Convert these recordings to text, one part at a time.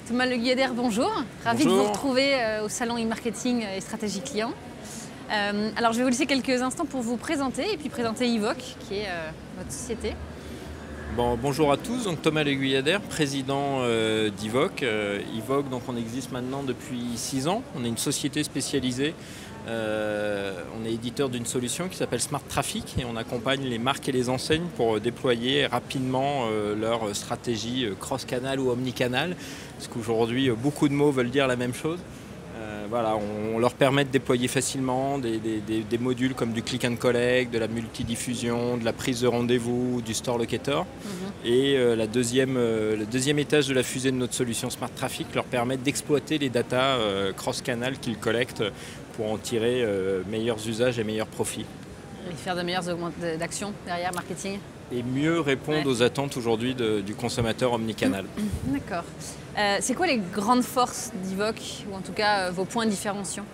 Thomas Le Guyader, bonjour. Ravi de vous retrouver au salon e-marketing et stratégie client. Alors je vais vous laisser quelques instants pour vous présenter et puis présenter Evoque, qui est votre société. Bonjour à tous, donc Thomas Le Guyader, président d'Evoque. Evoque, donc on existe maintenant depuis 6 ans. On est une société spécialisée. On est éditeur d'une solution qui s'appelle Smart Traffic et on accompagne les marques et les enseignes pour déployer rapidement leur stratégie cross-canal ou omnicanal. Parce qu'aujourd'hui, beaucoup de mots veulent dire la même chose. Voilà, on leur permet de déployer facilement des modules comme du click and collect, de la multidiffusion, de la prise de rendez-vous, du store locator. Et le deuxième étage de la fusée de notre solution Smart Traffic leur permet d'exploiter les datas cross-canal qu'ils collectent pour en tirer meilleurs usages et meilleurs profits. Et faire de meilleures d'actions derrière marketing. Et mieux répondre aux attentes aujourd'hui du consommateur omnicanal. D'accord. C'est quoi les grandes forces d'Evoque, ou en tout cas vos points différenciants?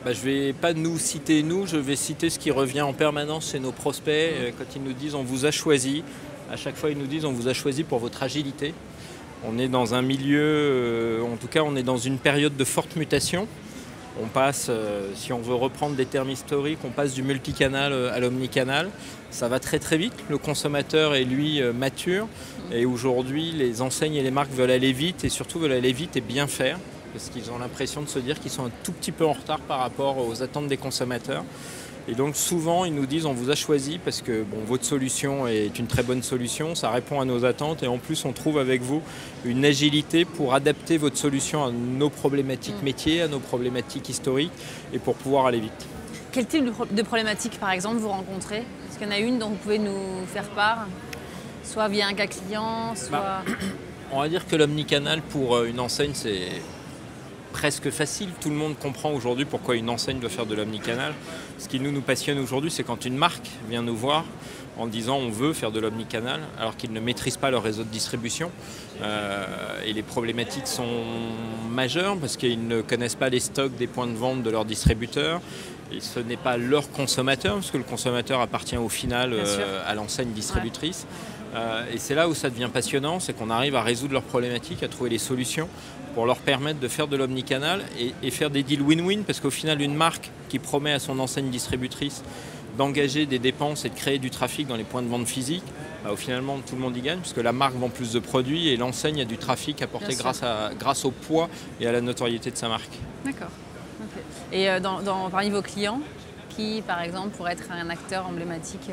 Je ne vais pas nous citer nous, je vais citer ce qui revient en permanence chez nos prospects. Quand ils nous disent on vous a choisi, à chaque fois ils nous disent on vous a choisi pour votre agilité. On est dans un milieu, en tout cas on est dans une période de forte mutation. On passe, si on veut reprendre des termes historiques, on passe du multicanal à l'omnicanal. Ça va très très vite, le consommateur est lui mature et aujourd'hui les enseignes et les marques veulent aller vite et surtout veulent aller vite et bien faire parce qu'ils ont l'impression de se dire qu'ils sont un tout petit peu en retard par rapport aux attentes des consommateurs. Et donc souvent ils nous disent on vous a choisi parce que votre solution est une très bonne solution, ça répond à nos attentes et en plus on trouve avec vous une agilité pour adapter votre solution à nos problématiques métiers, à nos problématiques historiques et pour pouvoir aller vite. Quel type de problématiques par exemple vous rencontrez? Est-ce qu'il y en a une dont vous pouvez nous faire part? Soit via un cas client, soit... On va dire que l'omnicanal pour une enseigne c'est presque facile, tout le monde comprend aujourd'hui pourquoi une enseigne doit faire de l'omnicanal. Ce qui nous passionne aujourd'hui, c'est quand une marque vient nous voir en disant on veut faire de l'omnicanal alors qu'ils ne maîtrisent pas leur réseau de distribution. Et les problématiques sont majeures parce qu'ils ne connaissent pas les stocks des points de vente de leurs distributeurs. Et ce n'est pas leur consommateur, parce que le consommateur appartient au final à l'enseigne distributrice. Et c'est là où ça devient passionnant, c'est qu'on arrive à résoudre leurs problématiques, à trouver les solutions pour leur permettre de faire de l'omnicanal et faire des deals win-win, parce qu'au final, une marque qui promet à son enseigne distributrice d'engager des dépenses et de créer du trafic dans les points de vente physiques, au finalement tout le monde y gagne, puisque la marque vend plus de produits et l'enseigne a du trafic apporté grâce au poids et à la notoriété de sa marque. D'accord. Okay. Et parmi vos clients, qui par exemple pourrait être un acteur emblématique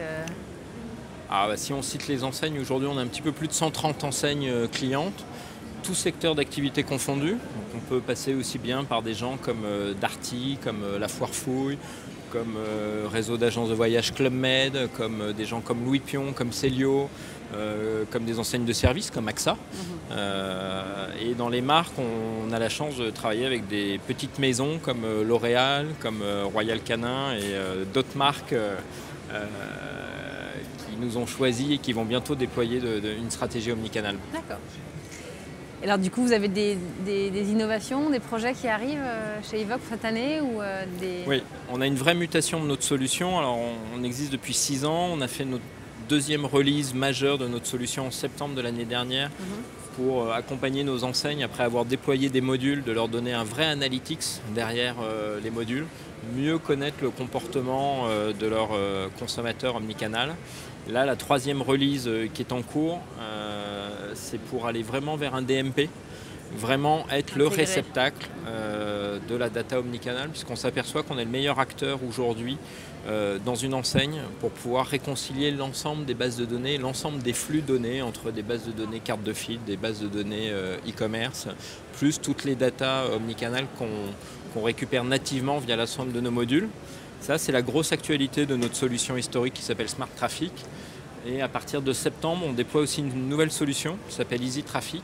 Si on cite les enseignes, aujourd'hui on a un petit peu plus de 130 enseignes clientes, tous secteurs d'activité confondus. Donc on peut passer aussi bien par des gens comme Darty, comme La Foire Fouille, comme réseau d'agences de voyage Club Med, comme des gens comme Louis Pion, comme Célio, comme des enseignes de services comme AXA. Et dans les marques, on a la chance de travailler avec des petites maisons comme L'Oréal, comme Royal Canin et d'autres marques qui nous ont choisis et qui vont bientôt déployer une stratégie omnicanal. D'accord. Et alors du coup, vous avez des innovations, des projets qui arrivent chez Evoque cette année ou Oui, on a une vraie mutation de notre solution. Alors on existe depuis 6 ans, on a fait notre deuxième release majeure de notre solution en septembre de l'année dernière pour accompagner nos enseignes après avoir déployé des modules, de leur donner un vrai analytics derrière les modules, mieux connaître le comportement de leurs consommateurs omnicanal. Là, la troisième release qui est en cours, c'est pour aller vraiment vers un DMP, vraiment être le réceptacle de la data omnicanal, puisqu'on s'aperçoit qu'on est le meilleur acteur aujourd'hui dans une enseigne pour pouvoir réconcilier l'ensemble des bases de données, l'ensemble des flux données entre des bases de données carte de file, des bases de données e-commerce, plus toutes les datas omnicanal qu'on récupère nativement via la somme de nos modules. Ça, c'est la grosse actualité de notre solution historique qui s'appelle Smart Traffic. Et à partir de septembre, on déploie aussi une nouvelle solution qui s'appelle Easy Traffic,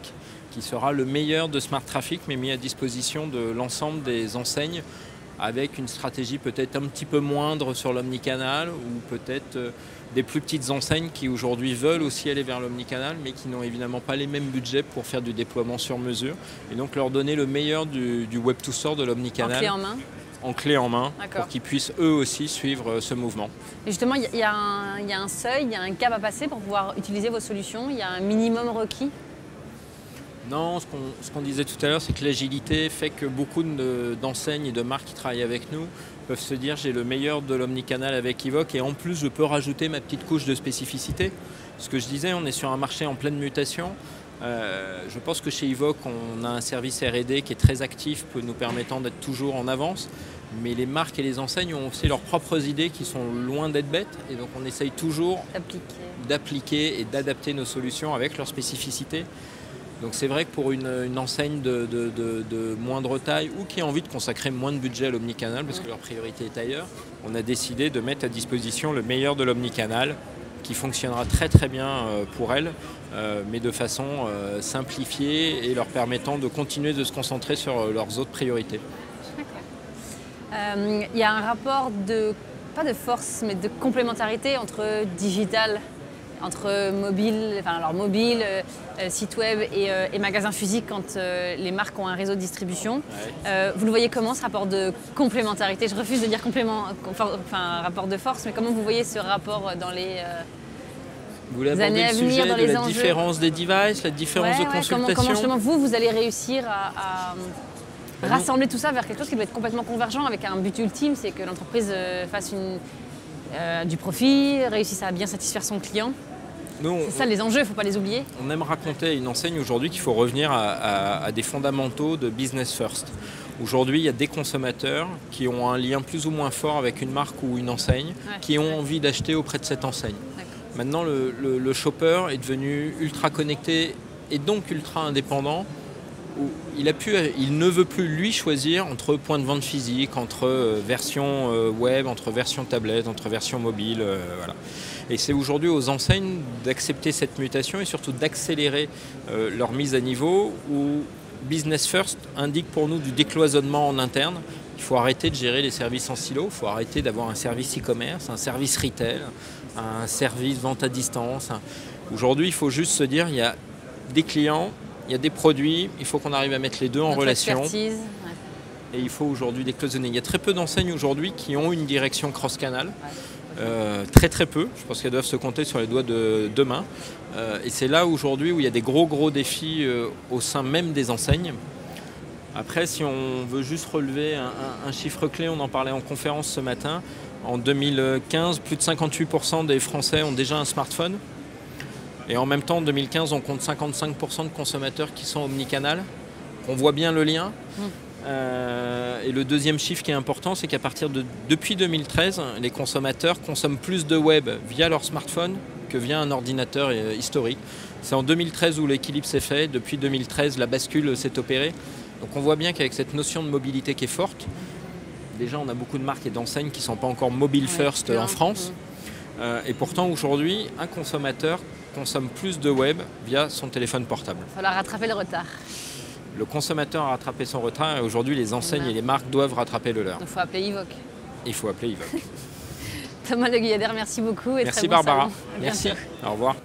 qui sera le meilleur de Smart Traffic, mais mis à disposition de l'ensemble des enseignes avec une stratégie peut-être un petit peu moindre sur l'omnicanal ou peut-être des plus petites enseignes qui aujourd'hui veulent aussi aller vers l'omnicanal mais qui n'ont évidemment pas les mêmes budgets pour faire du déploiement sur mesure et donc leur donner le meilleur du web to store de l'omnicanal. En clé en main. en clé en main pour qu'ils puissent eux aussi suivre ce mouvement. Et justement, il y a un seuil, il y a un cap à passer pour pouvoir utiliser vos solutions, il y a un minimum requis? Non, ce qu'on disait tout à l'heure, c'est que l'agilité fait que beaucoup d'enseignes et de marques qui travaillent avec nous peuvent se dire j'ai le meilleur de l'omnicanal avec Evoque et en plus je peux rajouter ma petite couche de spécificité. Ce que je disais, on est sur un marché en pleine mutation. Je pense que chez Evoque, on a un service R&D qui est très actif, nous permettant d'être toujours en avance. Mais les marques et les enseignes ont aussi leurs propres idées qui sont loin d'être bêtes. Et donc on essaye toujours d'appliquer et d'adapter nos solutions avec leurs spécificités. Donc c'est vrai que pour une enseigne de moindre taille ou qui a envie de consacrer moins de budget à l'omnicanal parce que leur priorité est ailleurs, on a décidé de mettre à disposition le meilleur de l'omnicanal qui fonctionnera très très bien pour elles, mais de façon simplifiée et leur permettant de continuer de se concentrer sur leurs autres priorités. Il y a un rapport pas de force, mais de complémentarité entre digital, entre mobile, site web et magasin physique quand les marques ont un réseau de distribution. Ouais. Vous le voyez comment, ce rapport de complémentarité? Je refuse de dire rapport de force, mais comment vous voyez ce rapport dans les années à venir, dans les enjeux? La différence des devices, la différence de consultation. Comment justement vous allez réussir à rassembler tout ça vers quelque chose qui doit être complètement convergent avec un but ultime, c'est que l'entreprise fasse du profit, réussisse à bien satisfaire son client. C'est ça les enjeux, il ne faut pas les oublier. On aime raconter à une enseigne aujourd'hui qu'il faut revenir à des fondamentaux de business first. Aujourd'hui, il y a des consommateurs qui ont un lien plus ou moins fort avec une marque ou une enseigne, qui ont envie d'acheter auprès de cette enseigne. Maintenant, le shopper est devenu ultra connecté et donc ultra indépendant. Où il ne veut plus lui choisir entre points de vente physique, entre version web, entre version tablette, entre version mobile. Voilà. Et c'est aujourd'hui aux enseignes d'accepter cette mutation et surtout d'accélérer leur mise à niveau où Business First indique pour nous du décloisonnement en interne. Il faut arrêter de gérer les services en silo, il faut arrêter d'avoir un service e-commerce, un service retail, un service vente à distance. Aujourd'hui, il faut juste se dire il y a des clients, il y a des produits, il faut qu'on arrive à mettre les deux en relation. Expertise. Et il faut aujourd'hui décloisonner. Il y a très peu d'enseignes aujourd'hui qui ont une direction cross-canal. Très très peu. Je pense qu'elles doivent se compter sur les doigts de deux mains. Et c'est là aujourd'hui où il y a des gros défis au sein même des enseignes. Après, si on veut juste relever un chiffre clé, on en parlait en conférence ce matin. En 2015, plus de 58% des Français ont déjà un smartphone. Et en même temps, en 2015, on compte 55% de consommateurs qui sont omnicanal. On voit bien le lien. Et le deuxième chiffre qui est important, c'est qu'à partir depuis 2013, les consommateurs consomment plus de web via leur smartphone que via un ordinateur historique. C'est en 2013 où l'équilibre s'est fait. Depuis 2013, la bascule s'est opérée. Donc on voit bien qu'avec cette notion de mobilité qui est forte, déjà on a beaucoup de marques et d'enseignes qui ne sont pas encore mobile first en France. Et pourtant aujourd'hui, un consommateur consomme plus de web via son téléphone portable. Il va falloir rattraper le retard. Le consommateur a rattrapé son retard et aujourd'hui les enseignes et les marques doivent rattraper le leur. Il faut appeler Evoque. Il faut appeler Evoque. Thomas Le Guyader, merci beaucoup. Et merci très bon Barbara. Merci. Au revoir.